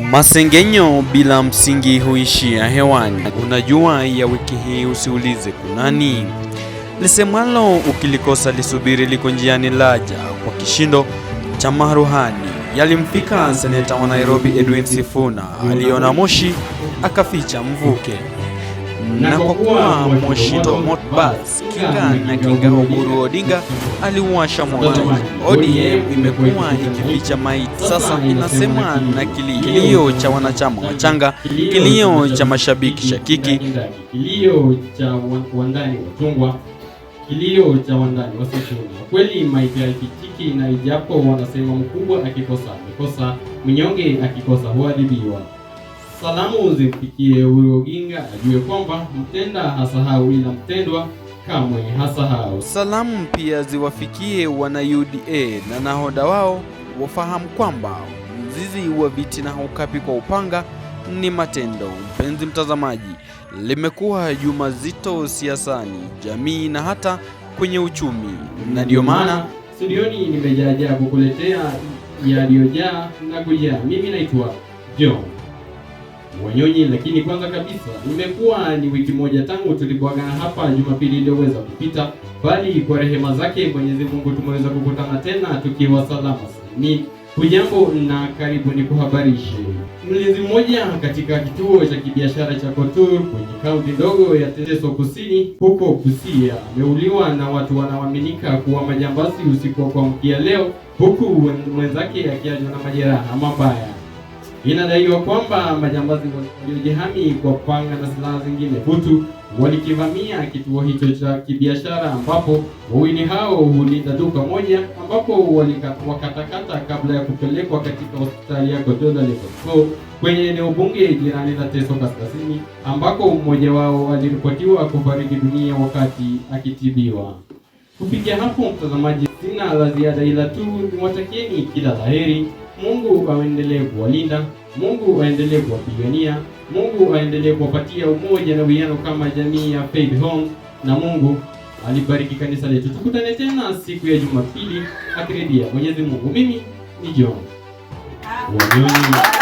Masengenyo bila msingi huishia hewani. Unajua ya wiki hii usiulize kunani. Lisemwalo ukilikosa lisubiri liko njiani laja. Kwa kishindo cha maruhani yalimfika seneta wa Nairobi Edwin Sifuna. Aliona moshi akaficha mvuke. Na kwa kuwa moshi tomot bas kinga na kinga Oburu Odinga aliwasha moto. ODM imekuwa ikificha maiti, sasa inasema na kilio cha wanachama wachanga, kilio cha mashabiki shakiki, kilio cha wandani watungwa, kilio cha wandani wasishuna. Kweli maiti haifitiki, na ijapo wanasema mkubwa akikosa amekosa, mnyonge akikosa huadhibiwa. Salamu zimfikie Oburu Odinga, ajue kwamba mtenda hasahau ila mtendwa kamwe hasahau. Salamu pia ziwafikie wana UDA na nahoda wao wafahamu kwamba mzizi wa viti na haukapi kwa upanga ni matendo. Mpenzi mtazamaji, limekuwa juma zito siasani, jamii na hata kwenye uchumi, na ndio maana studioni nimejaa kukuletea yaliyojaa na kujaa. Mimi naitwa John Wanyonyi, lakini kwanza kabisa imekuwa ni wiki moja tangu tulipoagana hapa Jumapili iliyoweza kupita, bali kwa rehema zake Mwenyezi Mungu tumeweza kukutana tena tukiwa salama. Ni hujambo na karibu ni kuhabarishe. Mlinzi mmoja katika kituo cha kibiashara cha Kotur kwenye kaunti ndogo ya Teso Kusini huko Busia ameuliwa na watu wanaoaminika kuwa majambazi usiku wa kuamkia leo, huku mwenzake akiachwa na majeraha mabaya. Inadaiwa kwamba majambazi waliojihami kwa panga na silaha zingine butu walikivamia kituo hicho cha kibiashara, ambapo wawili hao hulinda duka moja, ambapo wakatakata kabla ya kupelekwa katika hospitali ya Kodola Level kwenye eneo bunge jirani na Teso Kaskazini, ambako mmoja wao aliripotiwa kufariki dunia wakati akitibiwa. Kufikia hapo, mtazamaji, sina la ziada ila tu niwatakieni kila laheri. Mungu aendelee kuwalinda, Mungu aendelee kuwapigania, Mungu aendelee kuwapatia umoja na uwiano kama jamii ya Faith Home, na Mungu alibariki kanisa letu. Tukutane tena siku ya Jumapili akiredia Mwenyezi Mungu. Mimi ni John Wanyonyi.